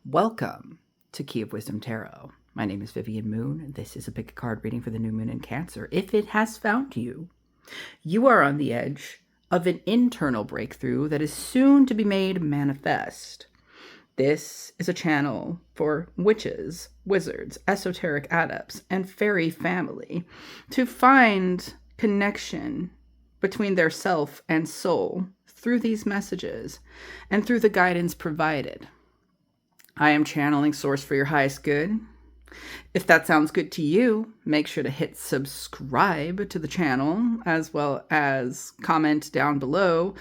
Welcome to Key of Wisdom Tarot. My name is Vivian Moon. This is a pick a card reading for the new moon in Cancer. If it has found you, you are on the edge of an internal breakthrough that is soon to be made manifest. This is a channel for witches, wizards, esoteric adepts, and fairy family to find connection between their self and soul through these messages and through the guidance provided. I am channeling source for your highest good. If that sounds good to you, make sure to hit subscribe to the channel as well as comment down below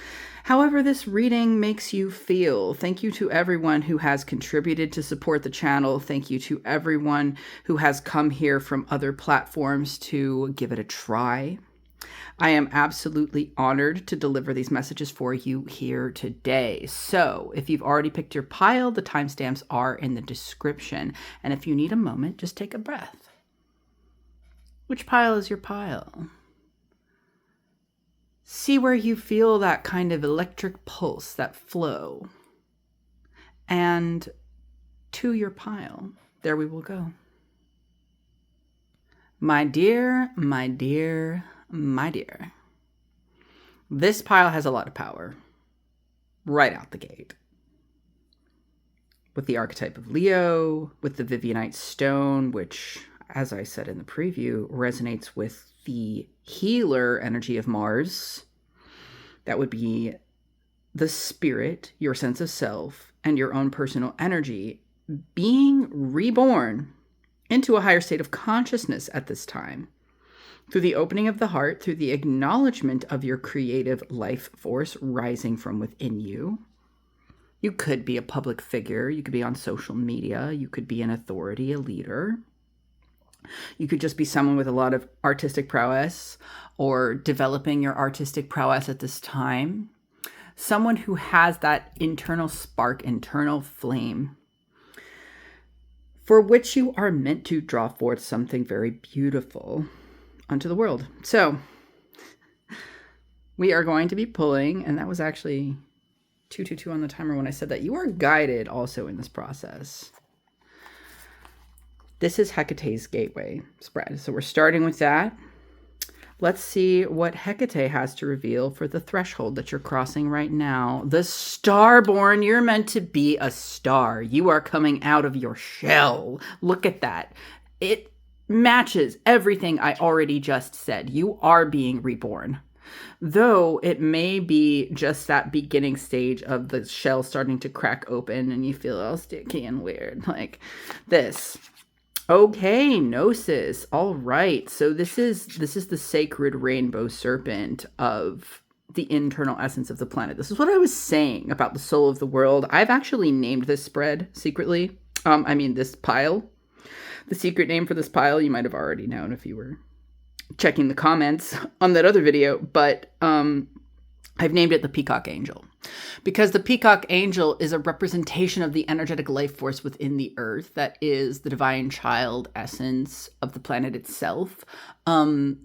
however this reading makes you feel. Thank you to everyone who has contributed to support the channel. Thank you to everyone who has come here from other platforms to give it a try. I am absolutely honored to deliver these messages for you here today. So if you've already picked your pile, the timestamps are in the description. And if you need a moment, just take a breath. Which pile is your pile? See where you feel that kind of electric pulse, that flow. And to your pile, there we will go. My dear, my dear, my dear, this pile has a lot of power right out the gate. With the archetype of Leo, with the Vivianite stone, which, as I said in the preview, resonates with the healer energy of Mars. That would be the spirit, your sense of self, and your own personal energy being reborn into a higher state of consciousness at this time. Through the opening of the heart, through the acknowledgement of your creative life force rising from within you. You could be a public figure. You could be on social media. You could be an authority, a leader. You could just be someone with a lot of artistic prowess or developing your artistic prowess at this time. Someone who has that internal spark, internal flame, for which you are meant to draw forth something very beautiful onto the world. So we are going to be pulling, and that was actually 222 on the timer when I said that. You are guided also in this process. This is Hecate's gateway spread. So we're starting with that. Let's see what Hecate has to reveal for the threshold that you're crossing right now. The Starborn, you're meant to be a star. You are coming out of your shell. Look at that. It matches everything I already just said. You are being reborn. Though it may be just that beginning stage of the shell starting to crack open and you feel all sticky and weird like this. Okay, Gnosis. All right. So this is the sacred rainbow serpent of the internal essence of the planet. This is what I was saying about the soul of the world. I've actually named this spread secretly. This pile. The secret name for this pile, you might have already known if you were checking the comments on that other video, but I've named it the Peacock Angel because the Peacock Angel is a representation of the energetic life force within the earth that is the divine child essence of the planet itself, the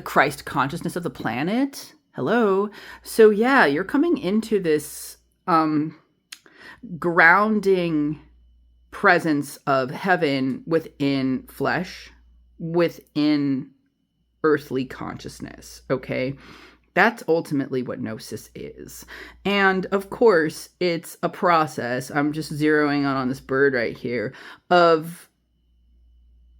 Christ consciousness of the planet. Hello. So yeah, you're coming into this grounding presence of heaven within flesh, within earthly consciousness, okay? That's ultimately what Gnosis is. And of course, it's a process, I'm just zeroing on this bird right here, of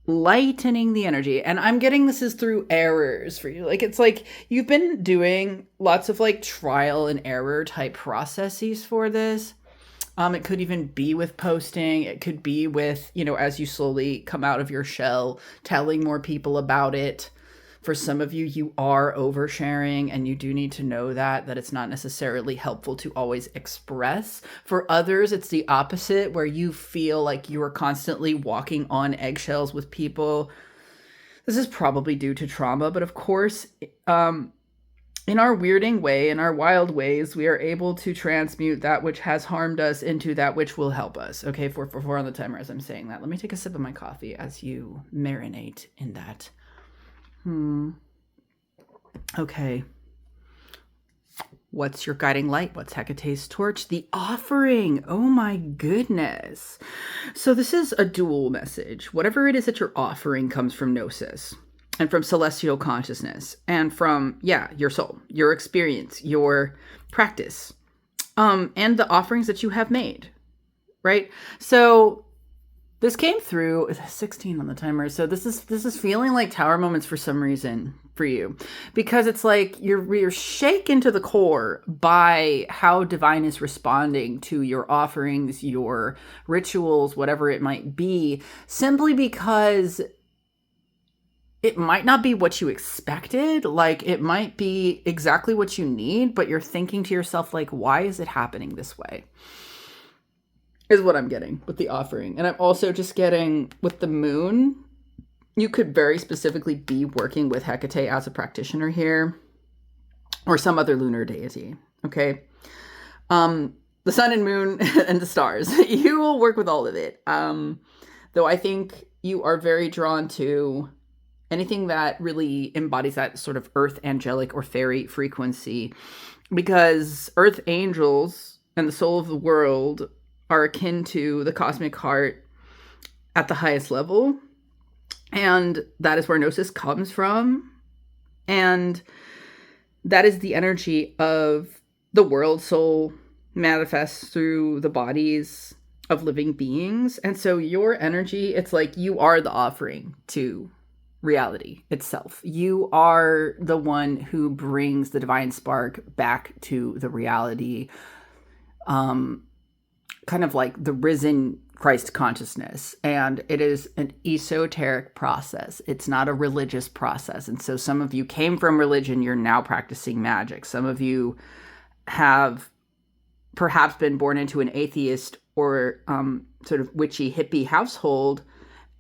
lightening the energy. And I'm getting this is through errors for you. Like, it's like you've been doing lots of like trial and error type processes for this. It could even be with posting. It could be with, as you slowly come out of your shell, telling more people about it. For some of you, you are oversharing, and you do need to know that it's not necessarily helpful to always express. For others, it's the opposite, where you feel like you are constantly walking on eggshells with people. This is probably due to trauma, but of course, in our weirding way, in our wild ways, we are able to transmute that which has harmed us into that which will help us. Okay, 444 on the timer as I'm saying that. Let me take a sip of my coffee as you marinate in that. Okay. What's your guiding light? What's Hecate's torch? The offering. Oh my goodness. So this is a dual message. Whatever it is that you're offering comes from Gnosis and from celestial consciousness and from, your soul, your experience, your practice, and the offerings that you have made, right? So this came through 16 on the timer. So this is feeling like tower moments for some reason for you, because it's like you're shaken to the core by how divine is responding to your offerings, your rituals, whatever it might be, simply because it might not be what you expected. Like, it might be exactly what you need, but you're thinking to yourself, like, why is it happening this way? Is what I'm getting with the offering. And I'm also just getting with the moon, you could very specifically be working with Hecate as a practitioner here, or some other lunar deity, okay? The sun and moon and the stars. You will work with all of it. Though I think you are very drawn to anything that really embodies that sort of earth angelic or fairy frequency, because earth angels and the soul of the world are akin to the cosmic heart at the highest level. And that is where Gnosis comes from. And that is the energy of the world soul manifests through the bodies of living beings. And so your energy, it's like you are the offering to reality itself. You are the one who brings the divine spark back to the reality, kind of like the risen Christ consciousness. And it is an esoteric process. It's not a religious process. And so some of you came from religion, you're now practicing magic. Some of you have perhaps been born into an atheist or sort of witchy hippie household,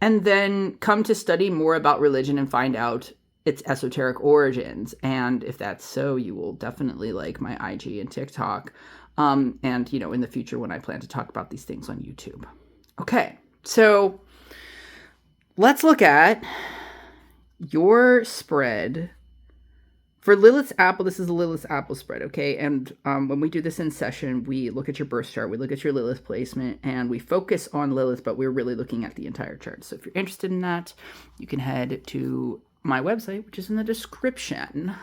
and then come to study more about religion and find out its esoteric origins. And if that's so, you will definitely like my IG and TikTok. And, you know, in the future when I plan to talk about these things on YouTube. Okay, so let's look at your spread for Lilith's apple. This is a Lilith's apple spread, okay? And when we do this in session, we look at your birth chart, we look at your Lilith placement, and we focus on Lilith, but we're really looking at the entire chart. So if you're interested in that, you can head to my website, which is in the description.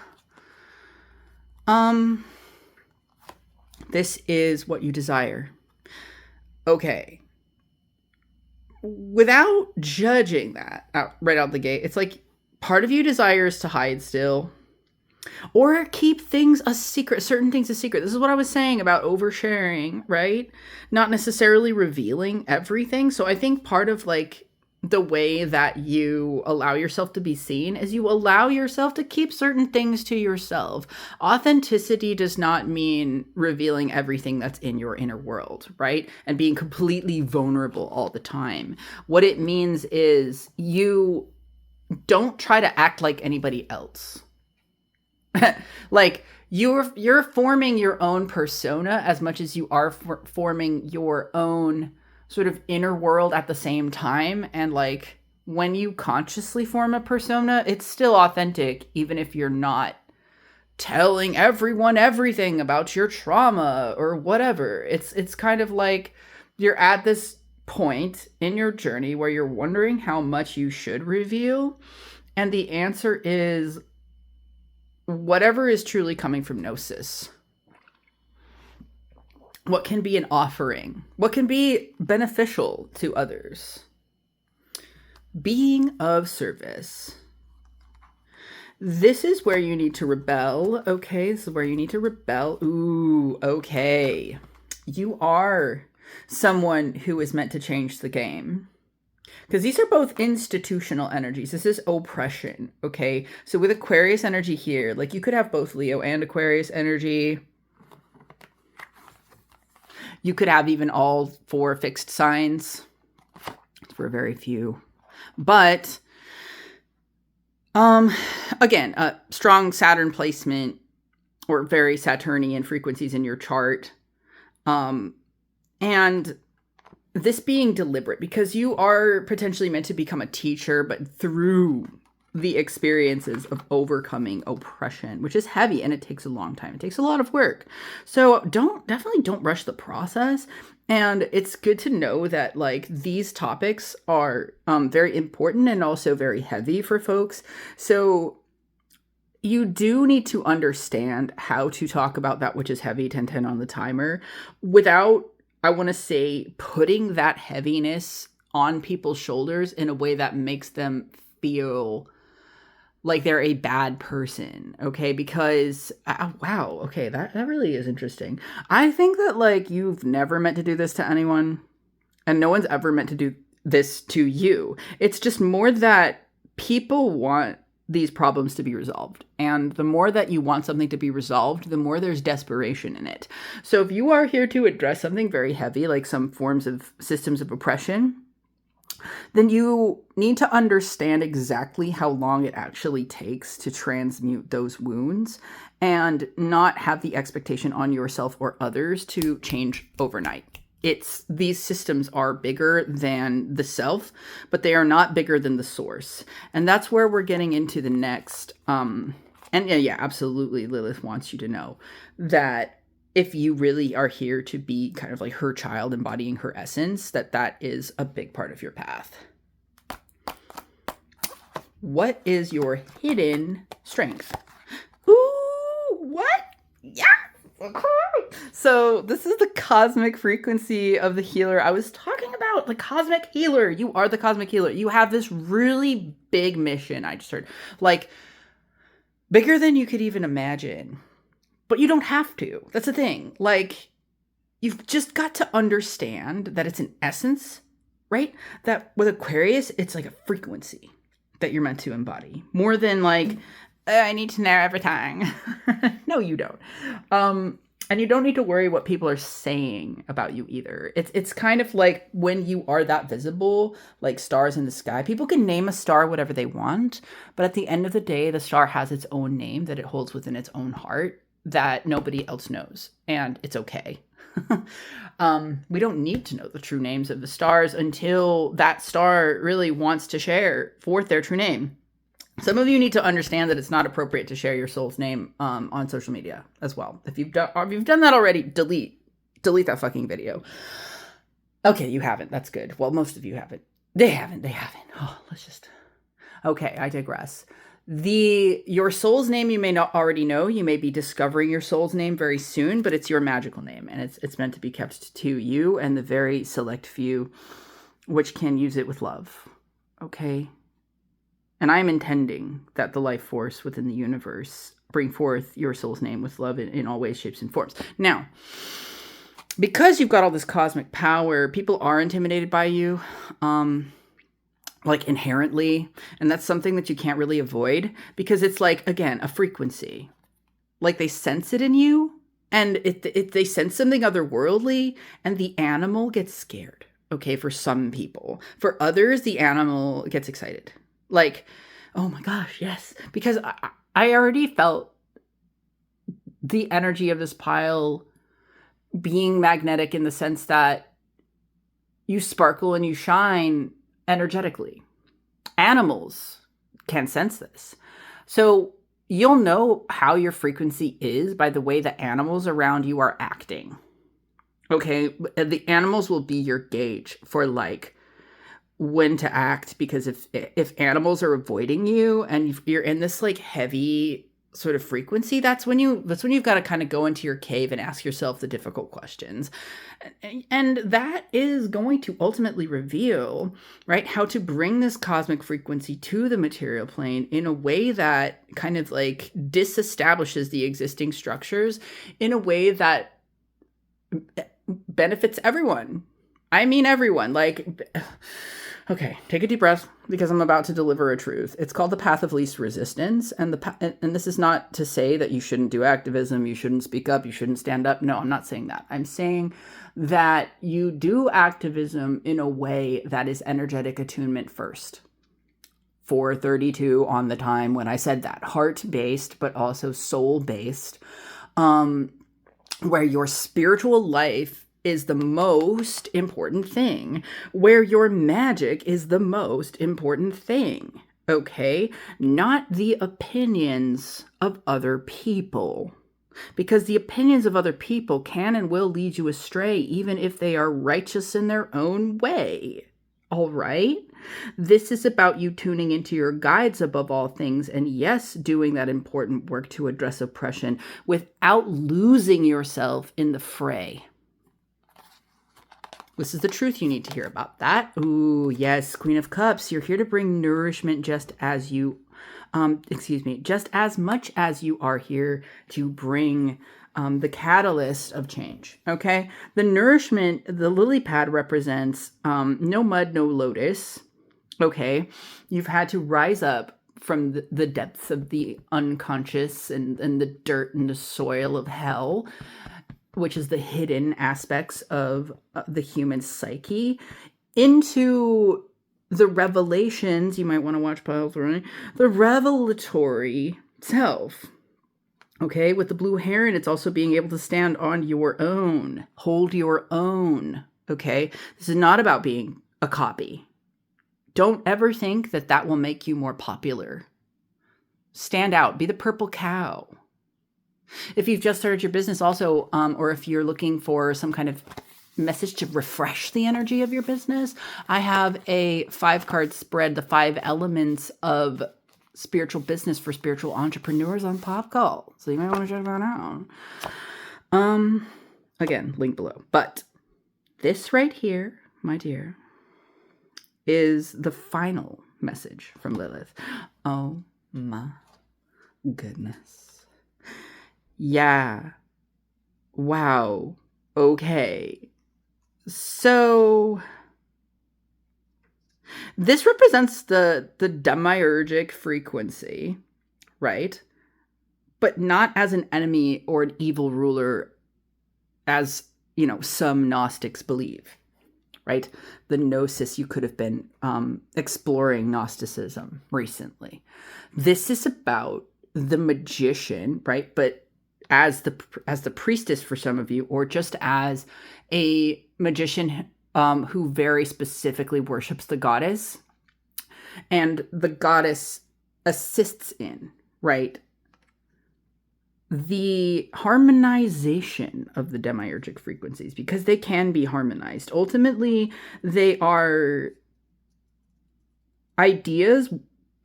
This is what you desire. Okay. Without judging that right out the gate, it's like part of you desires to hide still or keep things a secret, certain things a secret. This is what I was saying about oversharing, right? Not necessarily revealing everything. So I think part of like the way that you allow yourself to be seen is you allow yourself to keep certain things to yourself. Authenticity does not mean revealing everything that's in your inner world, right? And being completely vulnerable all the time. What it means is you don't try to act like anybody else. Like you're forming your own persona as much as you are forming your own sort of inner world at the same time. And like when you consciously form a persona, it's still authentic, even if you're not telling everyone everything about your trauma or whatever. It's kind of like you're at this point in your journey where you're wondering how much you should reveal. And the answer is whatever is truly coming from Gnosis. What can be an offering? What can be beneficial to others? Being of service. This is where you need to rebel. Okay, this is where you need to rebel. Ooh, okay. You are someone who is meant to change the game. Because these are both institutional energies. This is oppression, okay? So with Aquarius energy here, like you could have both Leo and Aquarius energy. You could have even all 4 fixed signs for very few. But, again, a strong Saturn placement or very Saturnian frequencies in your chart. And this being deliberate because you are potentially meant to become a teacher, but through the experiences of overcoming oppression, which is heavy and it takes a long time. It takes a lot of work. So definitely don't rush the process. And it's good to know that like these topics are very important and also very heavy for folks. So you do need to understand how to talk about that which is heavy, 10-10 on the timer, without, I want to say, putting that heaviness on people's shoulders in a way that makes them feel like they're a bad person, okay? Because, wow, okay, that really is interesting. I think that, like, you've never meant to do this to anyone, and no one's ever meant to do this to you. It's just more that people want these problems to be resolved. And the more that you want something to be resolved, the more there's desperation in it. So if you are here to address something very heavy, like some forms of systems of oppression, then you need to understand exactly how long it actually takes to transmute those wounds and not have the expectation on yourself or others to change overnight. These systems are bigger than the self, but they are not bigger than the source. And that's where we're getting into the next. And yeah, absolutely. Lilith wants you to know that if you really are here to be kind of like her child, embodying her essence, that is a big part of your path. What is your hidden strength? Ooh, what? Yeah. So this is the cosmic frequency of the healer. I was talking about the cosmic healer. You are the cosmic healer. You have this really big mission. I just heard, like, bigger than you could even imagine. But you don't have to. That's the thing. Like, you've just got to understand that it's an essence, right? That with Aquarius, it's like a frequency that you're meant to embody. More than like, I need to know everything. No, you don't. And you don't need to worry what people are saying about you either. It's kind of like when you are that visible, like stars in the sky. People can name a star whatever they want, but at the end of the day, the star has its own name that it holds within its own heart that nobody else knows, and it's okay. We don't need to know the true names of the stars until that star really wants to share forth their true name. Some of you need to understand that it's not appropriate to share your soul's name on social media as well. If you've done that already, delete that fucking video. Okay, you haven't. That's good. Well, most of you haven't. They haven't. Oh, okay, I digress. Your soul's name you may not already know. You may be discovering your soul's name very soon, but it's your magical name, and it's meant to be kept to you and the very select few which can use it with love. Okay? And I'm intending that the life force within the universe bring forth your soul's name with love in all ways, shapes, and forms. Now, because you've got all this cosmic power, people are intimidated by you. Like inherently, and that's something that you can't really avoid because it's like, again, a frequency. Like they sense it in you, and they sense something otherworldly, and the animal gets scared. Okay, for some people. For others, the animal gets excited. Like, oh my gosh, yes. Because I already felt the energy of this pile being magnetic in the sense that you sparkle and you shine energetically. Animals can sense this. So you'll know how your frequency is by the way the animals around you are acting. Okay, the animals will be your gauge for like when to act, because if animals are avoiding you and you're in this like heavy sort of frequency, that's when you've got to kind of go into your cave and ask yourself the difficult questions. And that is going to ultimately reveal, right, how to bring this cosmic frequency to the material plane in a way that kind of like disestablishes the existing structures in a way that benefits everyone. I mean everyone. Like, okay, take a deep breath because I'm about to deliver a truth. It's called the path of least resistance. And this is not to say that you shouldn't do activism, you shouldn't speak up, you shouldn't stand up. No, I'm not saying that. I'm saying that you do activism in a way that is energetic attunement first. 4:32 on the time when I said that. Heart-based, but also soul-based. Where your spiritual life is the most important thing, where your magic is the most important thing. okay? Not the opinions of other people. Because the opinions of other people can and will lead you astray, even if they are righteous in their own way. All right? This is about you tuning into your guides above all things, and yes, doing that important work to address oppression without losing yourself in the fray. This is the truth you need to hear about that. Ooh, yes, Queen of Cups, you're here to bring nourishment just as much as you are here to bring the catalyst of change, okay? The nourishment, the lily pad represents no mud, no lotus, okay? You've had to rise up from the depths of the unconscious and the dirt and the soil of hell, which is the hidden aspects of the human psyche, into the revelations. You might want to watch Pile 3, the revelatory self. Okay, with the blue heron, it's also being able to stand on your own, hold your own. Okay, this is not about being a copy. Don't ever think that that will make you more popular. Stand out, be the purple cow. If you've just started your business also, or if you're looking for some kind of message to refresh the energy of your business, I have a 5-card spread, the 5 elements of spiritual business for spiritual entrepreneurs on PopCall. So you might want to check that out. Again, link below. But this right here, my dear, is the final message from Lilith. Oh my goodness. Yeah. Wow. Okay. So this represents the demiurgic frequency, right? But not as an enemy or an evil ruler, as, you know, some Gnostics believe, right? The Gnosis, you could have been exploring Gnosticism recently. This is about the magician, right? But as the priestess for some of you, or just as a magician who very specifically worships the goddess, and the goddess assists in, right, the harmonization of the demiurgic frequencies, because they can be harmonized. Ultimately, they are ideas,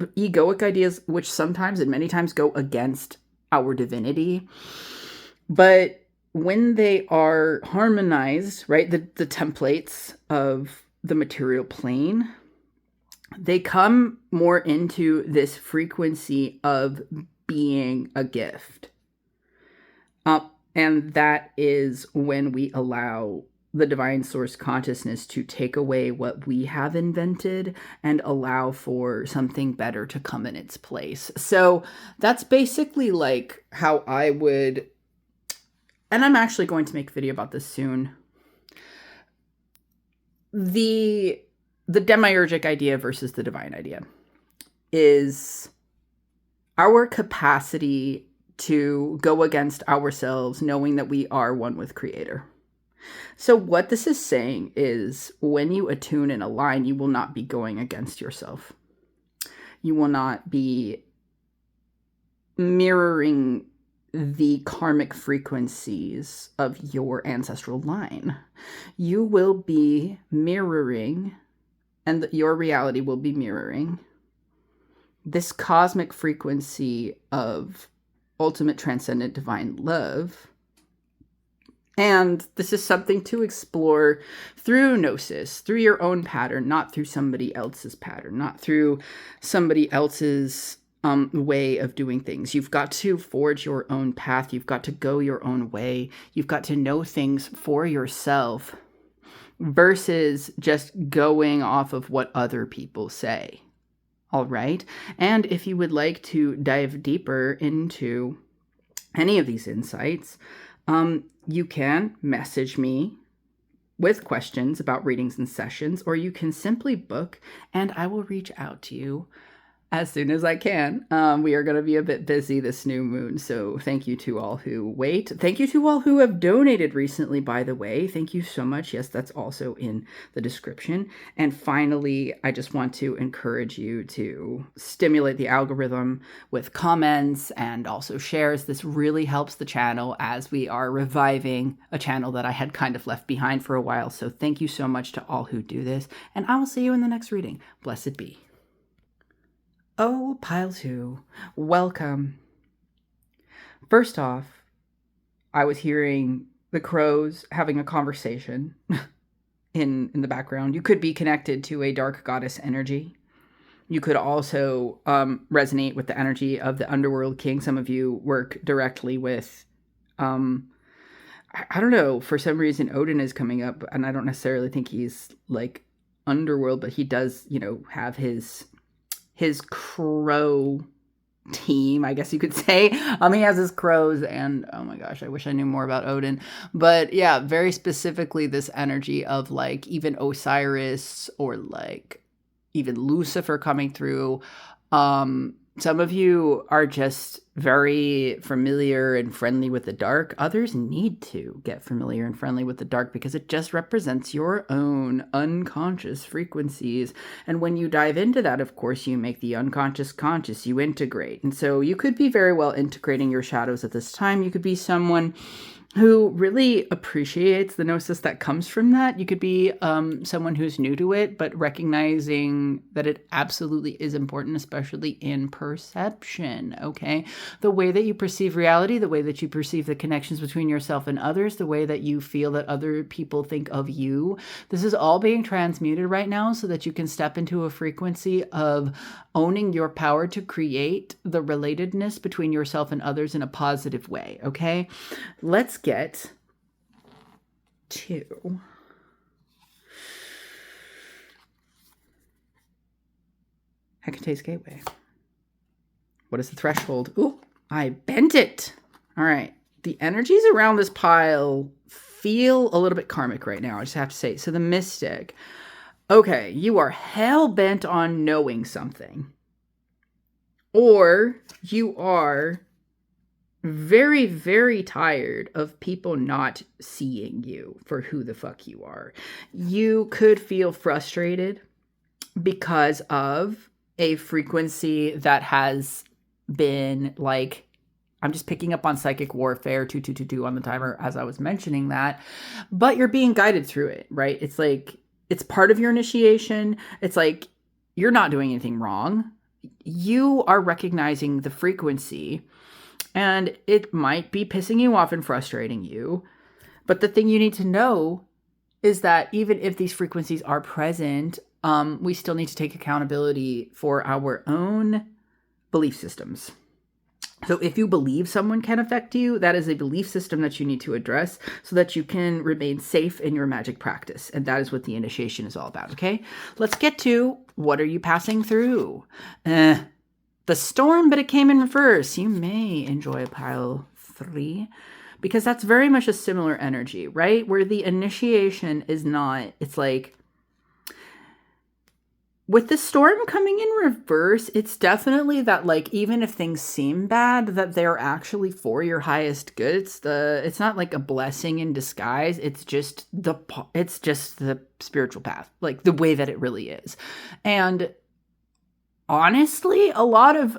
egoic ideas, which sometimes and many times go against our divinity. But when they are harmonized, right, the templates of the material plane, they come more into this frequency of being a gift. And that is when we allow the divine source consciousness to take away what we have invented and allow for something better to come in its place. So that's basically like how I would, and I'm actually going to make a video about this soon. The demiurgic idea versus the divine idea is our capacity to go against ourselves, knowing that we are one with Creator. So what this is saying is, when you attune and align, you will not be going against yourself. You will not be mirroring the karmic frequencies of your ancestral line. You will be mirroring, and your reality will be mirroring, this cosmic frequency of ultimate transcendent divine love. And this is something to explore through gnosis, through your own pattern, not through somebody else's pattern, not through somebody else's way of doing things. You've got to forge your own path. You've got to go your own way. You've got to know things for yourself versus just going off of what other people say. All right. And if you would like to dive deeper into any of these insights, you can message me with questions about readings and sessions, or you can simply book and I will reach out to you as soon as I can. We are going to be a bit busy this new moon, so thank you to all who wait. Thank you to all who have donated recently, by the way. Thank you so much. Yes, that's also in the description. And finally, I just want to encourage you to stimulate the algorithm with comments and also shares. This really helps the channel as we are reviving a channel that I had kind of left behind for a while. So thank you so much to all who do this, and I will see you in the next reading. Blessed be. Oh, pile two, welcome. First off, I was hearing the crows having a conversation in the background. You could be connected to a dark goddess energy. You could also resonate with the energy of the underworld king. Some of you work directly with, I don't know, for some reason Odin is coming up, and I don't necessarily think he's like underworld, but he does, have his crow team, I guess you could say. He has his crows, and oh my gosh, I wish I knew more about Odin. But yeah, very specifically this energy of like even Osiris or like even Lucifer coming through. Some of you are just very familiar and friendly with the dark. Others need to get familiar and friendly with the dark because it just represents your own unconscious frequencies. And when you dive into that, of course, you make the unconscious conscious, you integrate. And so you could be very well integrating your shadows at this time. You could be someone who really appreciates the gnosis that comes from that. You could be someone who's new to it, but recognizing that it absolutely is important, especially in perception, okay? The way that you perceive reality, the way that you perceive the connections between yourself and others, the way that you feel that other people think of you. This is all being transmuted right now so that you can step into a frequency of owning your power to create the relatedness between yourself and others in a positive way, okay? Let's get to Hecate's Gateway. What is the threshold? Ooh, I bent it. All right. The energies around this pile feel a little bit karmic right now, I just have to say. So the mystic. Okay, you are hell-bent on knowing something. Or you are very, very tired of people not seeing you for who the fuck you are. You could feel frustrated because of a frequency that has been like, I'm just picking up on psychic warfare 2222 on the timer as I was mentioning that, but you're being guided through it, right? It's like, it's part of your initiation. It's like, you're not doing anything wrong. You are recognizing the frequency. And it might be pissing you off and frustrating you. But the thing you need to know is that even if these frequencies are present, we still need to take accountability for our own belief systems. So if you believe someone can affect you, that is a belief system that you need to address so that you can remain safe in your magic practice. And that is what the initiation is all about, okay? Let's get to what are you passing through? The storm, but it came in reverse. You may enjoy pile 3 because that's very much a similar energy, right? Where the initiation is not, it's like, with the storm coming in reverse, it's definitely that like, even if things seem bad, that they're actually for your highest good. It's not like a blessing in disguise. It's just the spiritual path, like the way that it really is. And honestly, a lot of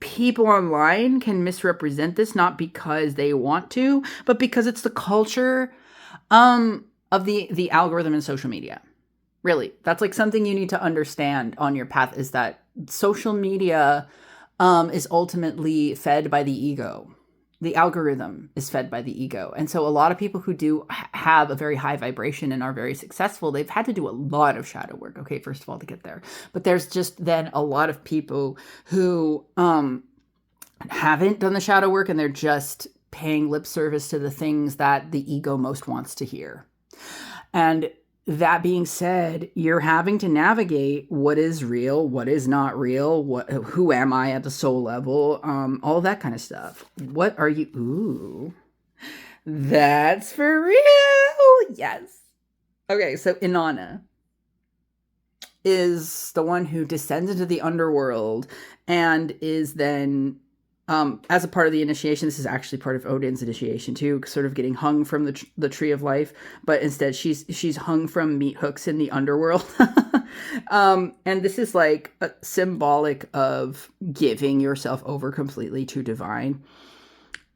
people online can misrepresent this, not because they want to, but because it's the culture of the algorithm in social media. Really, that's like something you need to understand on your path, is that social media is ultimately fed by the ego. The algorithm is fed by the ego. And so a lot of people who do have a very high vibration and are very successful, they've had to do a lot of shadow work, okay, first of all, to get there. But there's just then a lot of people who haven't done the shadow work, and they're just paying lip service to the things that the ego most wants to hear. And that being said, you're having to navigate what is real, what is not real, who am I at the soul level, all that kind of stuff. What are you? Ooh, that's for real. Yes. Okay, so Inanna. is the one who descends into the underworld and is then, as a part of the initiation, this is actually part of Odin's initiation too, sort of getting hung from the tree of life, but instead she's hung from meat hooks in the underworld. And this is like symbolic of giving yourself over completely to divine,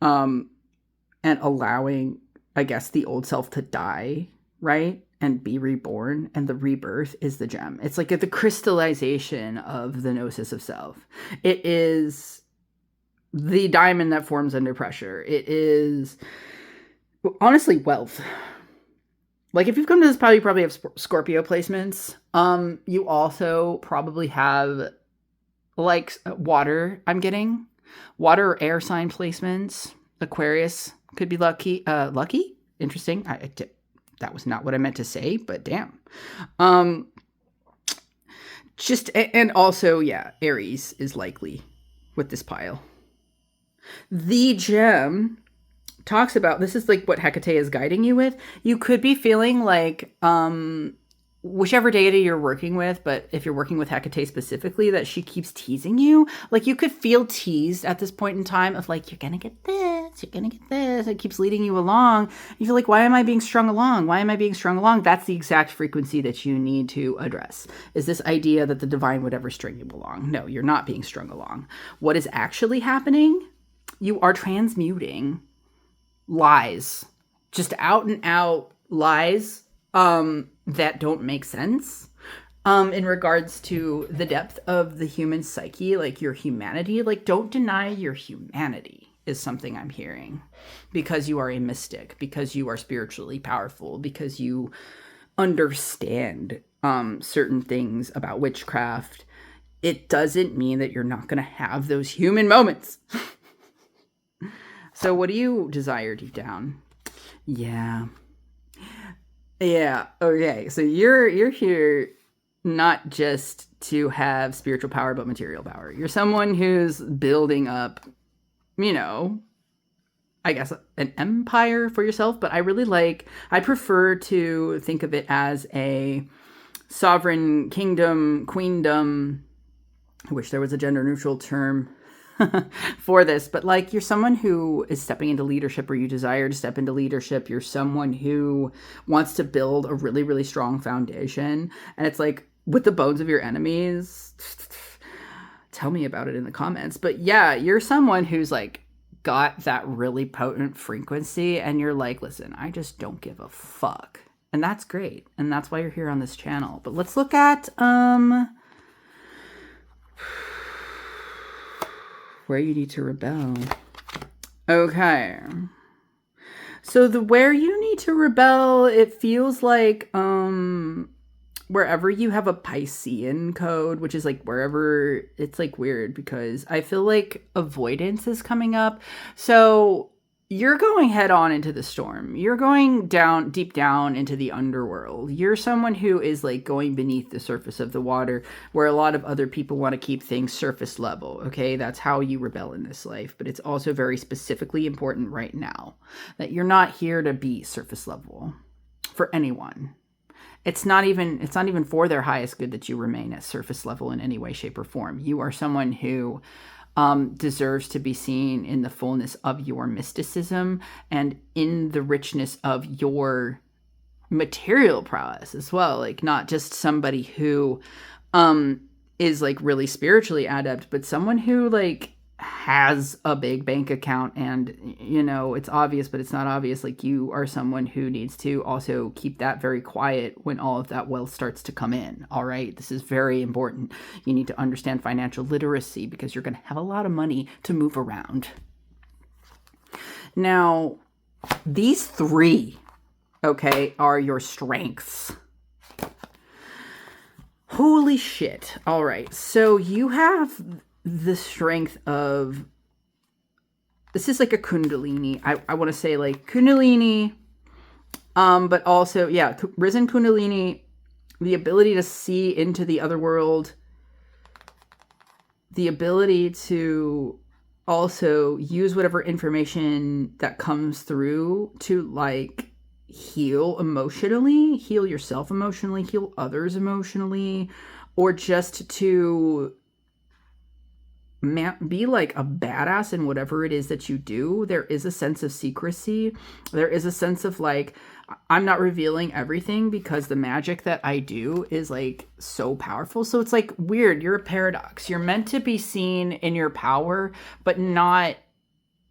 and allowing, I guess, the old self to die, right? And be reborn. And the rebirth is the gem. It's like the crystallization of the gnosis of self. It is the diamond that forms under pressure. It is honestly wealth. Like, if you've come to this pile, you probably have Scorpio placements. You also probably have like water. I'm getting water or air sign placements. Aquarius could be lucky. Lucky? Interesting. That was not what I meant to say, but damn. And also, yeah, Aries is likely with this pile. The gem talks about, this is like what Hecate is guiding you with. You could be feeling like, whichever deity you're working with, but if you're working with Hecate specifically, that she keeps teasing you. Like, you could feel teased at this point in time of like, you're gonna get this, you're gonna get this. It keeps leading you along. You feel like, why am I being strung along? Why am I being strung along? That's the exact frequency that you need to address, is this idea that the divine would ever string you along. No, you're not being strung along. What is actually happening? You are transmuting lies, just out and out lies, that don't make sense, in regards to the depth of the human psyche, like your humanity. Like, don't deny your humanity is something I'm hearing, because you are a mystic, because you are spiritually powerful, because you understand certain things about witchcraft. It doesn't mean that you're not going to have those human moments. So what do you desire deep down? Yeah. Okay. So you're here not just to have spiritual power, but material power. You're someone who's building up, I guess, an empire for yourself. But I prefer to think of it as a sovereign kingdom, queendom. I wish there was a gender neutral term for this, but like, you're someone who is stepping into leadership, or you desire to step into leadership. You're someone who wants to build a really, really strong foundation. And it's like, with the bones of your enemies, tell me about it in the comments. But yeah, you're someone who's like got that really potent frequency, and you're like, listen, I just don't give a fuck. And that's great. And that's why you're here on this channel. But let's look at where you need to rebel. Okay. So where you need to rebel, it feels like wherever you have a Piscean code, which is like wherever, it's like weird because I feel like avoidance is coming up. So you're going head on into the storm. You're going down, deep down into the underworld. You're someone who is like going beneath the surface of the water, where a lot of other people want to keep things surface level. Okay, that's how you rebel in this life. But it's also very specifically important right now that you're not here to be surface level for anyone. It's not even for their highest good that you remain at surface level in any way, shape, or form. You are someone who deserves to be seen in the fullness of your mysticism and in the richness of your material prowess as well. Like, not just somebody who is like really spiritually adept, but someone who like has a big bank account, and it's obvious, but it's not obvious. Like, you are someone who needs to also keep that very quiet when all of that wealth starts to come in. All right, this is very important. You need to understand financial literacy, because you're going to have a lot of money to move around. Now, these three, okay, are your strengths. Holy shit. All right, so you have the strength of, this is like a kundalini. I want to say like kundalini, but also, yeah, risen kundalini, the ability to see into the other world, the ability to also use whatever information that comes through to like heal emotionally, heal yourself emotionally, heal others emotionally. or just to be like a badass in whatever it is that you do, there is a sense of secrecy. There is a sense of like, I'm not revealing everything because the magic that I do is like so powerful. So it's like weird. You're a paradox. You're meant to be seen in your power, but not,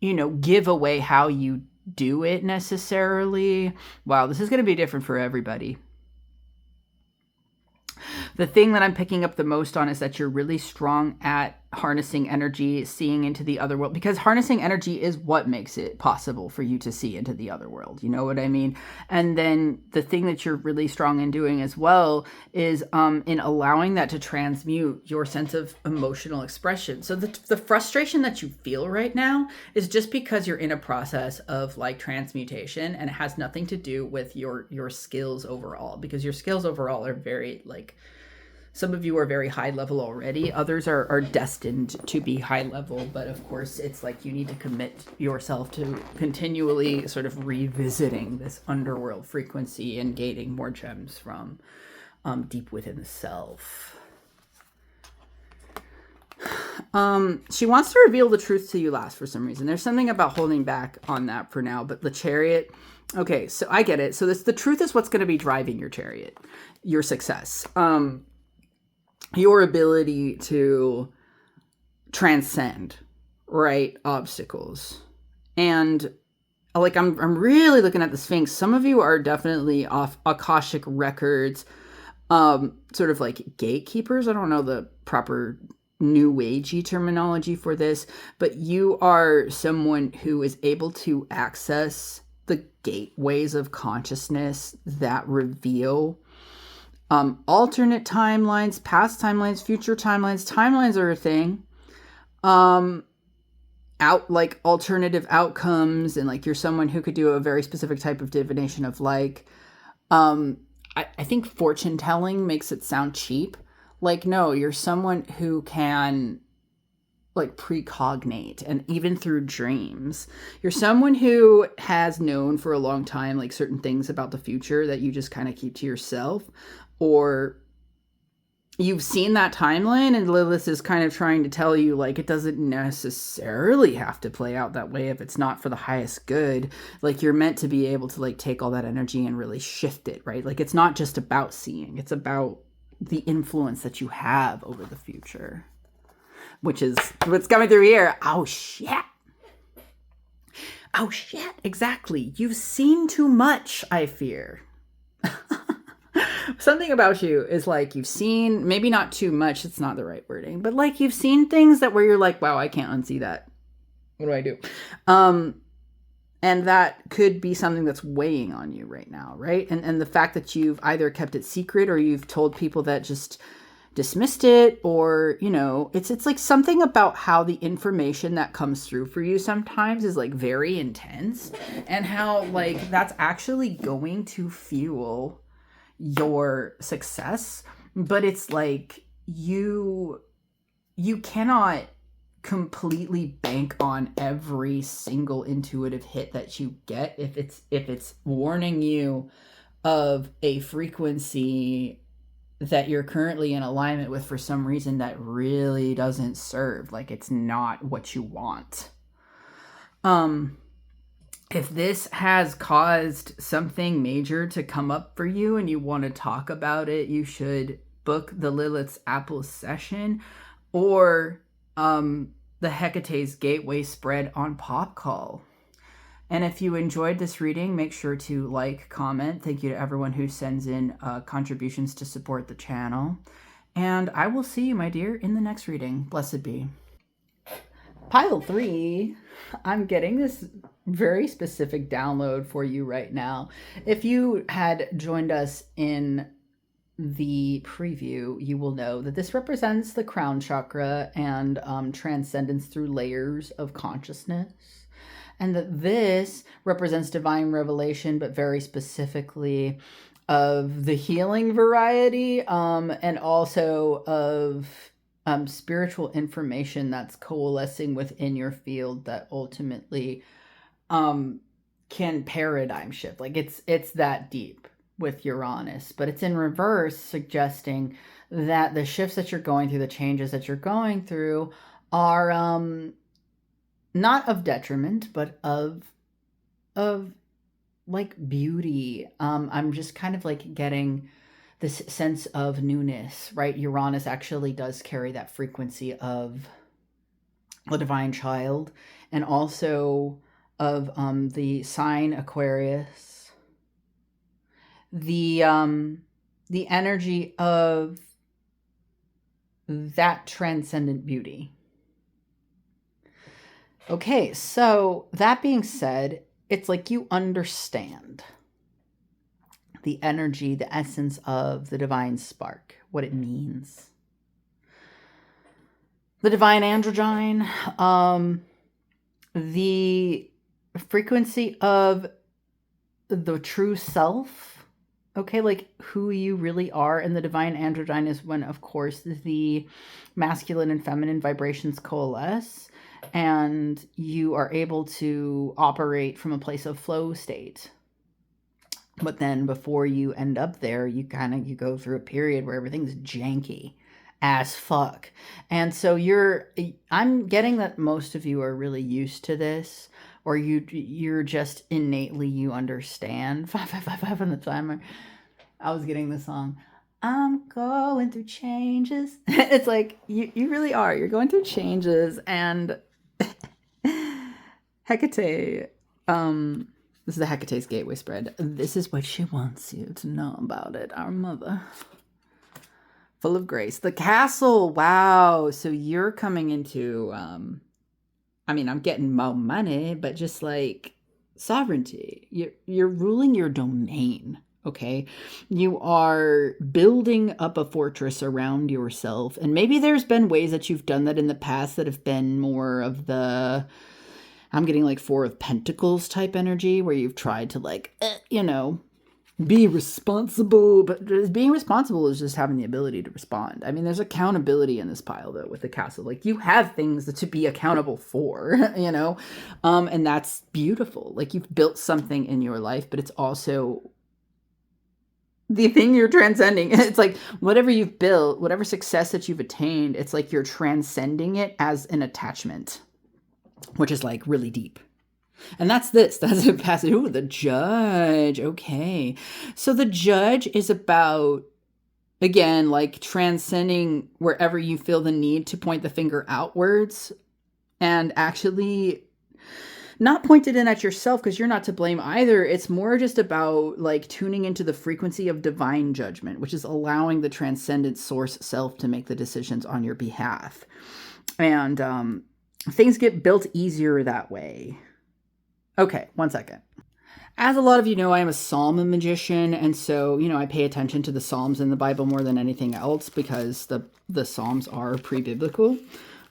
you know, give away how you do it necessarily. Wow, this is going to be different for everybody. The thing that I'm picking up the most on is that you're really strong at harnessing energy, seeing into the other world, because harnessing energy is what makes it possible for you to see into the other world. You know what I mean? And then the thing that you're really strong in doing as well is in allowing that to transmute your sense of emotional expression. So the frustration that you feel right now is just because you're in a process of like transmutation, and it has nothing to do with your skills overall, because your skills overall are very like, some of you are very high level already. Others are destined to be high level. But of course, it's like you need to commit yourself to continually sort of revisiting this underworld frequency and gaining more gems from deep within the self. She wants to reveal the truth to you last for some reason. There's something about holding back on that for now. But the Chariot, okay, so I get it. So the truth is what's going to be driving your Chariot, your success. Your ability to transcend, right, obstacles. And like I'm really looking at the Sphinx. Some of you are definitely off Akashic records, sort of like gatekeepers. I don't know the proper new agey terminology for this, but you are someone who is able to access the gateways of consciousness that reveal alternate timelines, past timelines, future timelines. Timelines are a thing. Like alternative outcomes, and like you're someone who could do a very specific type of divination of like, I think fortune telling makes it sound cheap. Like, no, you're someone who can like precognate, and even through dreams. You're someone who has known for a long time like certain things about the future that you just kind of keep to yourself, or you've seen that timeline and Lilith is kind of trying to tell you like it doesn't necessarily have to play out that way if it's not for the highest good. Like you're meant to be able to like take all that energy and really shift it, right? Like it's not just about seeing, it's about the influence that you have over the future, which is what's coming through here. Oh shit. Oh shit, exactly. You've seen too much, I fear. Something about you is like you've seen, maybe not too much, it's not the right wording, but like you've seen things that where you're like, wow, I can't unsee that. What do I do? And that could be something that's weighing on you right now, right? And the fact that you've either kept it secret or you've told people that just dismissed it, or, you know, it's like something about how the information that comes through for you sometimes is like very intense, and how like that's actually going to fuel your success. But it's like you cannot completely bank on every single intuitive hit that you get if it's warning you of a frequency that you're currently in alignment with for some reason that really doesn't serve, like it's not what you want. If this has caused something major to come up for you and you want to talk about it, you should book the Lilith's Apple session or the Hecate's Gateway spread on Pop Call. And if you enjoyed this reading, make sure to like, comment. Thank you to everyone who sends in contributions to support the channel. And I will see you, my dear, in the next reading. Blessed be. Pile 3, I'm getting this very specific download for you right now. If you had joined us in the preview, you will know that this represents the crown chakra and transcendence through layers of consciousness. And that this represents divine revelation, but very specifically of the healing variety, and also of spiritual information that's coalescing within your field that ultimately can paradigm shift. Like it's that deep. with Uranus, but it's in reverse, suggesting that the shifts that you're going through, the changes that you're going through are not of detriment, but of like beauty. I'm just kind of like getting this sense of newness, right? Uranus actually does carry that frequency of the divine child, and also of the sign Aquarius, the energy of that transcendent beauty. Okay, so that being said, it's like you understand the energy, the essence of the divine spark, what it means. The divine androgyne, the frequency of the true self, okay, like who you really are. And the divine androgyne is when, of course, the masculine and feminine vibrations coalesce, and you are able to operate from a place of flow state. But then before you end up there, you go through a period where everything's janky as fuck. And so I'm getting that most of you are really used to this, or you're just innately, you understand. 555 on the timer. I was getting the song, I'm going through changes. It's like, you really are. You're going through changes. And Hecate, this is the Hecate's gateway spread. This is what she wants you to know about it. Our mother. Full of grace. The castle. Wow. So you're coming into, I'm getting more money, but just like sovereignty. You're ruling your domain. Okay. You are building up a fortress around yourself. And maybe there's been ways that you've done that in the past that have been more of the, I'm getting like 4 of Pentacles type energy, where you've tried to be responsible. But being responsible is just having the ability to respond. I mean, there's accountability in this pile, though, with the castle. Like, you have things to be accountable for, and that's beautiful. Like, you've built something in your life, but it's also the thing you're transcending. It's like whatever you've built, whatever success that you've attained, it's like you're transcending it as an attachment, which is like really deep. And that's a passage. Ooh, the Judge. Okay. So the Judge is about, again, like transcending wherever you feel the need to point the finger outwards, and actually not point it in at yourself, because you're not to blame either. It's more just about like tuning into the frequency of divine judgment, which is allowing the transcendent source self to make the decisions on your behalf. And things get built easier that way. Okay, one second. As a lot of you know, I am a psalm magician, and so, I pay attention to the psalms in the Bible more than anything else, because the psalms are pre-biblical.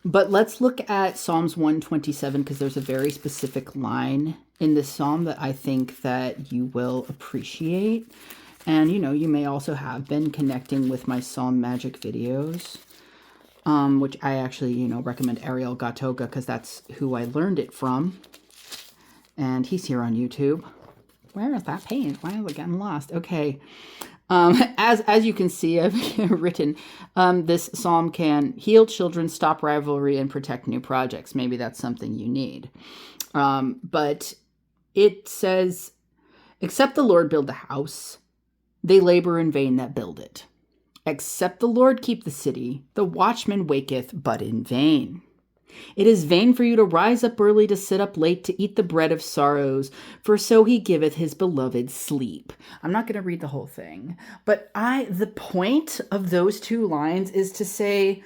But let's look at Psalms 127, because there's a very specific line in this psalm that I think that you will appreciate. And, you may also have been connecting with my psalm magic videos, which I actually, recommend Ariel Gatoga, because that's who I learned it from. And he's here on YouTube. Where is that page? Why am I getting lost? Okay. As you can see, I've written, this psalm can heal children, stop rivalry, and protect new projects. Maybe that's something you need. But it says, except the Lord build the house, they labor in vain that build it. Except the Lord keep the city, the watchman waketh but in vain. It is vain for you to rise up early, to sit up late, to eat the bread of sorrows, for so he giveth his beloved sleep. I'm not going to read the whole thing, but the point of those 2 lines is to say,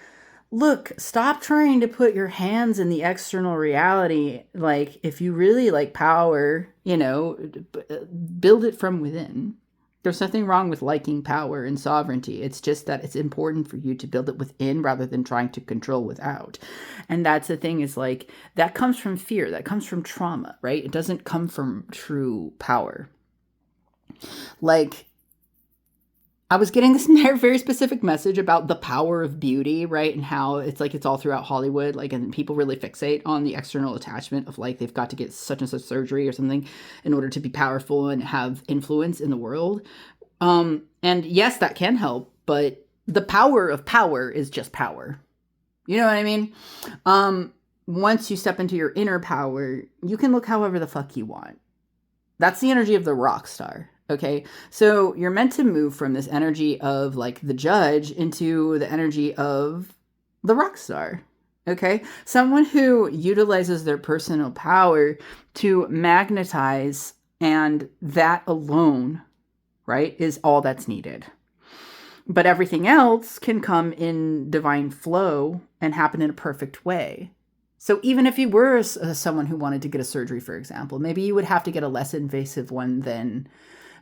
look, stop trying to put your hands in the external reality. Like, if you really like power, build it from within. There's nothing wrong with liking power and sovereignty. It's just that it's important for you to build it within rather than trying to control without. And that's the thing, is like, that comes from fear. That comes from trauma, right? It doesn't come from true power. Like, I was getting this very specific message about the power of beauty, right? And how it's like, it's all throughout Hollywood. Like, and people really fixate on the external attachment of like, they've got to get such and such surgery or something in order to be powerful and have influence in the world. And yes, that can help, but the power of power is just power. You know what I mean? Once you step into your inner power, you can look however the fuck you want. That's the energy of the rock star. Okay. So you're meant to move from this energy of like the judge into the energy of the rock star. Okay. Someone who utilizes their personal power to magnetize, and that alone, right, is all that's needed. But everything else can come in divine flow and happen in a perfect way. So even if you were someone who wanted to get a surgery, for example, maybe you would have to get a less invasive one than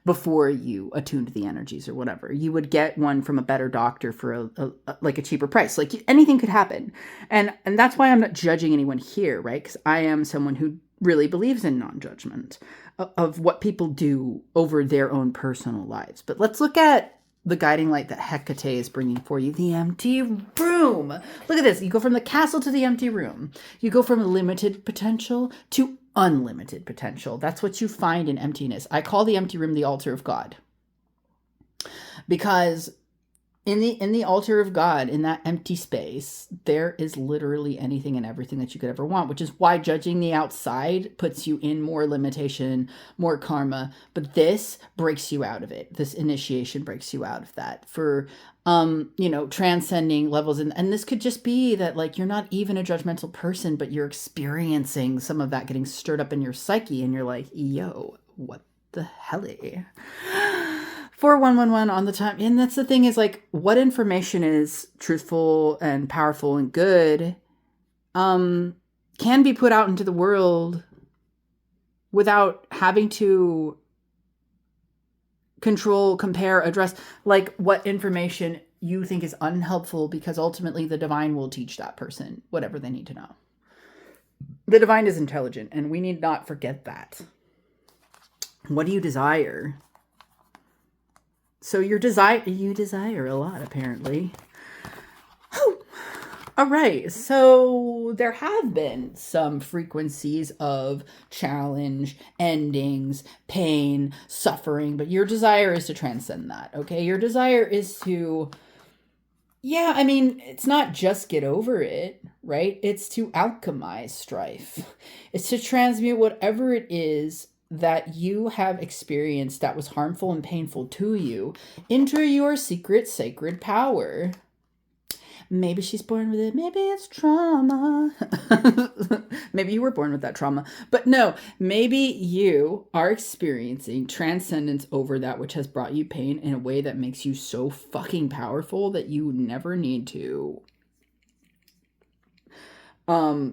before you attuned the energies or whatever. You would get one from a better doctor for a cheaper price. Like anything could happen. And that's why I'm not judging anyone here, right? Because I am someone who really believes in non-judgment of what people do over their own personal lives. But let's look at the guiding light that Hecate is bringing for you, the empty room. Look at this. You go from the castle to the empty room. You go from limited potential to unlimited potential. That's what you find in emptiness. I call the empty room the altar of God. Because in the altar of God, in that empty space, there is literally anything and everything that you could ever want, which is why judging the outside puts you in more limitation, more karma. But this breaks you out of it. This initiation breaks you out of that for, transcending levels. And this could just be that, like, you're not even a judgmental person, but you're experiencing some of that getting stirred up in your psyche. And you're like, yo, what the hell? 4111 on the time. And that's the thing is, like, what information is truthful and powerful and good can be put out into the world without having to control, compare, address, like, what information you think is unhelpful, because ultimately the divine will teach that person whatever they need to know. The divine is intelligent, and we need not forget that. What do you desire? So you desire a lot, apparently. Oh, all right. So there have been some frequencies of challenge, endings, pain, suffering, but your desire is to transcend that. Okay. Your desire is to, it's not just get over it, right? It's to alchemize strife. It's to transmute whatever it is that you have experienced that was harmful and painful to you into your secret sacred power. Maybe she's born with it. Maybe it's trauma. Maybe you were born with that trauma. But no, maybe you are experiencing transcendence over that which has brought you pain in a way that makes you so fucking powerful that you never need to I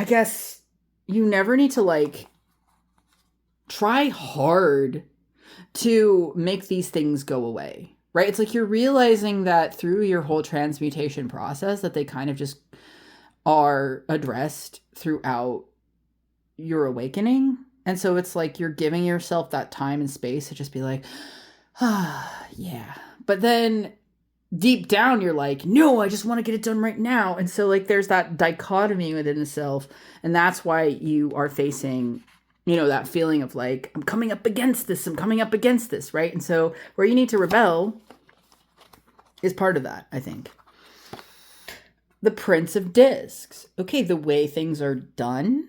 guess you never need to, like, try hard to make these things go away, right? It's like you're realizing that through your whole transmutation process that they kind of just are addressed throughout your awakening. And so it's like you're giving yourself that time and space to just be like, yeah. But then deep down, you're like, no, I just want to get it done right now. And so, like, there's that dichotomy within the self. And that's why you are facing, that feeling of like, I'm coming up against this, right? And so where you need to rebel is part of that, I think. The Prince of Discs. Okay, the way things are done,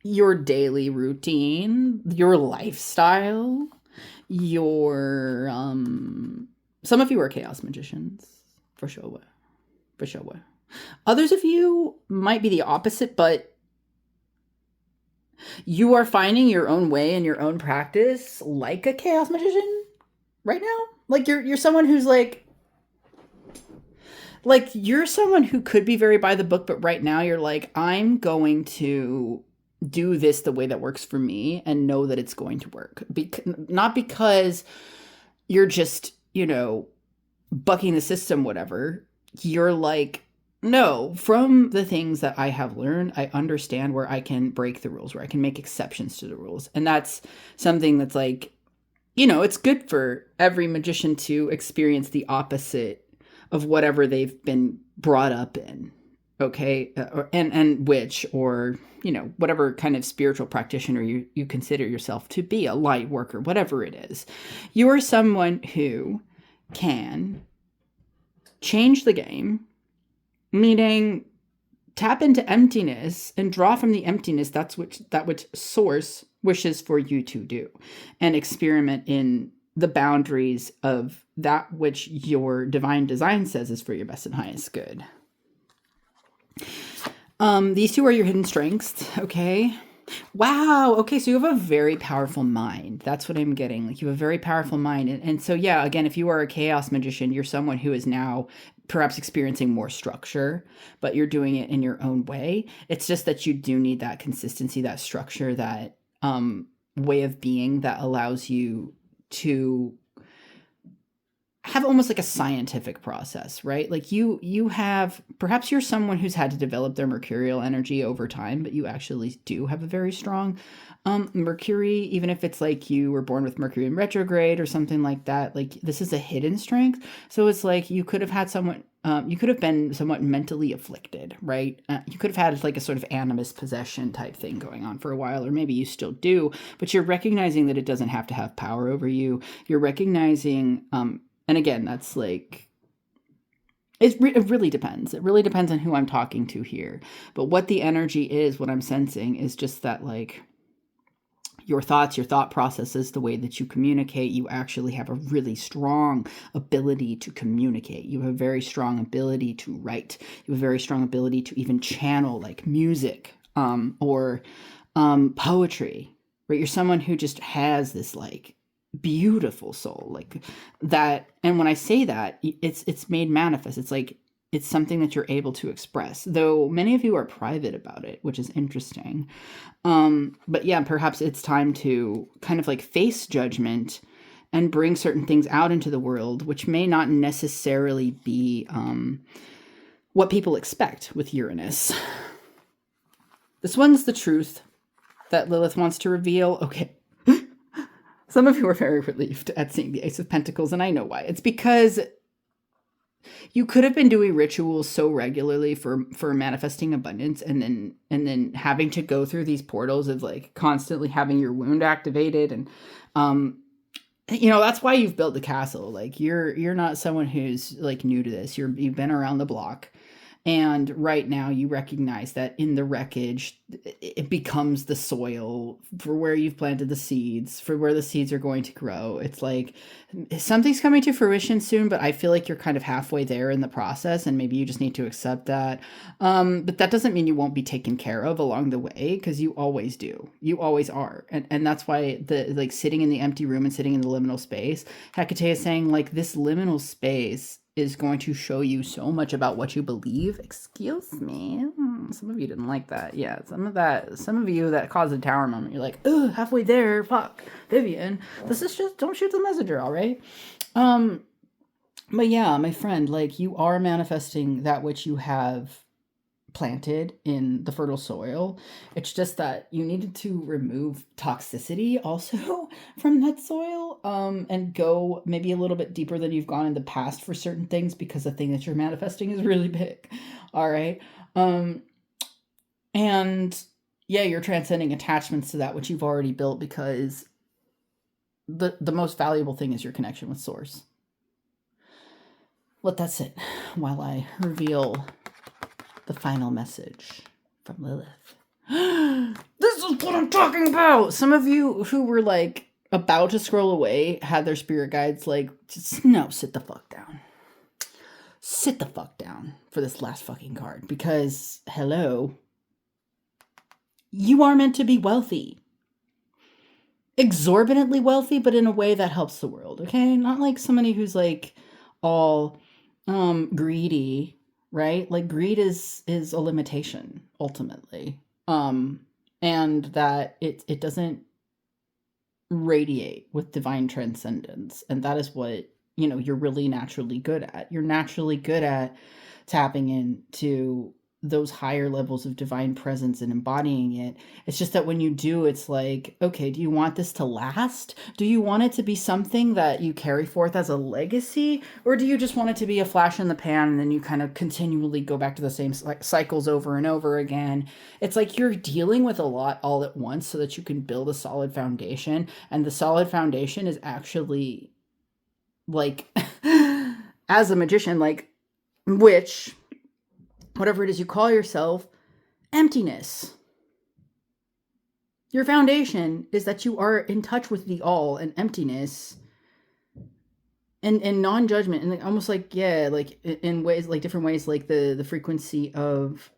your daily routine, your lifestyle, your, some of you are chaos magicians, for sure. Others of you might be the opposite, but you are finding your own way in your own practice like a chaos magician right now. Like you're someone who's like you're someone who could be very by the book, but right now you're like, I'm going to do this the way that works for me and know that it's going to work. Not because you're just, bucking the system, whatever. You're like, no, from the things that I have learned, I understand where I can break the rules, where I can make exceptions to the rules. And that's something that's like, it's good for every magician to experience the opposite of whatever they've been brought up in. okay, and witch, or whatever kind of spiritual practitioner you consider yourself to be, a light worker, whatever it is. You are someone who can change the game, meaning tap into emptiness and draw from the emptiness that which source wishes for you to do, and experiment in the boundaries of that which your divine design says is for your best and highest good. These two are your hidden strengths, okay? Wow, okay, so you have a very powerful mind. That's what I'm getting. Like, you have a very powerful mind. And so, yeah, again, if you are a chaos magician, you're someone who is now perhaps experiencing more structure, but you're doing it in your own way. It's just that you do need that consistency, that structure, that way of being that allows you to have almost like a scientific process, right? Like you have, perhaps you're someone who's had to develop their mercurial energy over time, but you actually do have a very strong Mercury, even if it's like you were born with Mercury in retrograde or something like that. Like, this is a hidden strength. So it's like you could have had someone, you could have been somewhat mentally afflicted, right? You could have had like a sort of animus possession type thing going on for a while, or maybe you still do, but you're recognizing that it doesn't have to have power over you. You're recognizing, and again, that's like, it really depends. It really depends on who I'm talking to here. But what the energy is, what I'm sensing is just that, like, your thoughts, your thought processes, the way that you communicate, you actually have a really strong ability to communicate. You have a very strong ability to write. You have a very strong ability to even channel, like, music or poetry, right? You're someone who just has this, like, beautiful soul, like that. And when I say that, it's made manifest. It's like, it's something that you're able to express, though many of you are private about it, which is interesting. But yeah, perhaps it's time to kind of like face judgment and bring certain things out into the world, which may not necessarily be what people expect with Uranus. This one's the truth that Lilith wants to reveal. Okay. Some of you are very relieved at seeing the Ace of Pentacles, and I know why. It's because you could have been doing rituals so regularly for manifesting abundance, and then having to go through these portals of like constantly having your wound activated, and that's why you've built the castle. Like, you're not someone who's like new to this. You've been around the block. And right now you recognize that in the wreckage, it becomes the soil for where you've planted the seeds, for where the seeds are going to grow. It's like something's coming to fruition soon, but I feel like you're kind of halfway there in the process, and maybe you just need to accept that. But that doesn't mean you won't be taken care of along the way, because you always do. You always are. And that's why the like sitting in the empty room and sitting in the liminal space, Hecate is saying, like, this liminal space is going to show you so much about what you believe. Excuse me. Some of you didn't like that. Yeah, some of you that caused a tower moment. You're like, oh, halfway there. Fuck, Vivian. This is just, don't shoot the messenger, all right? But yeah, my friend, like, you are manifesting that which you have planted in the fertile soil. It's just that you needed to remove toxicity also from that soil, and go maybe a little bit deeper than you've gone in the past for certain things, because the thing that you're manifesting is really big. All right. And yeah, you're transcending attachments to that which you've already built, because the most valuable thing is your connection with source. Let that sit while I reveal the final message from Lilith. This is what I'm talking about. Some of you who were like about to scroll away had their spirit guides like, no, sit the fuck down. Sit the fuck down for this last fucking card, because hello, you are meant to be wealthy. Exorbitantly wealthy, but in a way that helps the world, okay? Not like somebody who's like all greedy, right? Like, greed is a limitation ultimately, and that it doesn't radiate with divine transcendence, and that is what you're really naturally good at. You're naturally good at tapping into those higher levels of divine presence and embodying it. It's just that when you do, it's like, okay, do you want this to last? Do you want it to be something that you carry forth as a legacy? Or do you just want it to be a flash in the pan and then you kind of continually go back to the same cycles over and over again? It's like you're dealing with a lot all at once so that you can build a solid foundation. And the solid foundation is actually like, as a magician, like, which, whatever it is you call yourself, emptiness. Your foundation is that you are in touch with the all and emptiness and non-judgment, and almost like, yeah, like in ways, like different ways, like the frequency of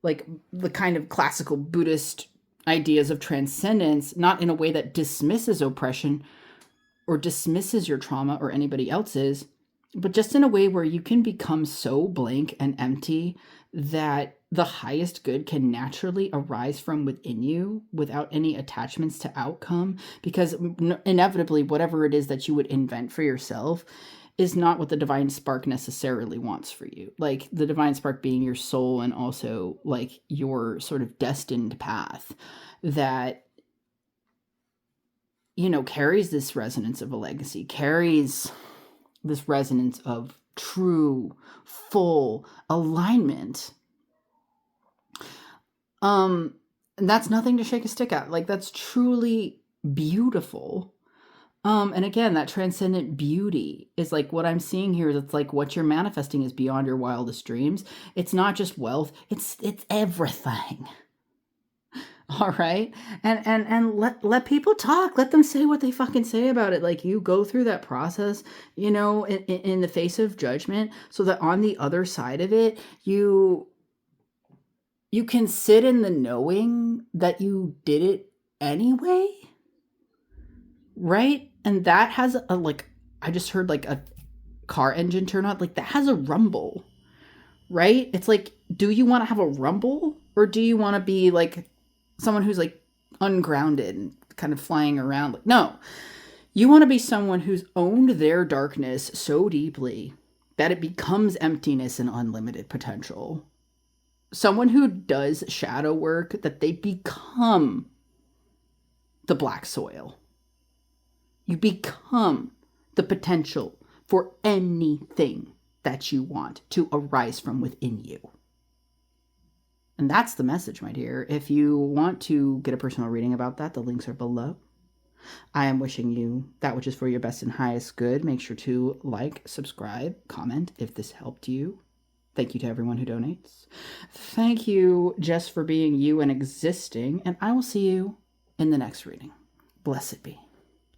like the kind of classical Buddhist ideas of transcendence, not in a way that dismisses oppression or dismisses your trauma or anybody else's, but just in a way where you can become so blank and empty that the highest good can naturally arise from within you without any attachments to outcome, because inevitably whatever it is that you would invent for yourself is not what the divine spark necessarily wants for you. Like the divine spark being your soul and also like your sort of destined path that, you know, carries this resonance of a legacy, carries this resonance of true, full alignment. And that's nothing to shake a stick at. Like, that's truly beautiful. And again, that transcendent beauty is like what I'm seeing here is it's like what you're manifesting is beyond your wildest dreams. It's not just wealth, it's everything. All right. And let people talk. Let them say what they fucking say about it. Like, you go through that process, you know, in the face of judgment, so that on the other side of it, you can sit in the knowing that you did it anyway. Right? And that has a, like, I just heard like a car engine turn on. Like, that has a rumble. Right? It's like, do you want to have a rumble, or do you want to be like someone who's like ungrounded and kind of flying around? Like, no, you want to be someone who's owned their darkness so deeply that it becomes emptiness and unlimited potential. Someone who does shadow work, that they become the black soil. You become the potential for anything that you want to arise from within you. And that's the message, my dear. If you want to get a personal reading about that, the links are below. I am wishing you that which is for your best and highest good. Make sure to like, subscribe, comment if this helped you. Thank you to everyone who donates. Thank you just for being you and existing. And I will see you in the next reading. Blessed be.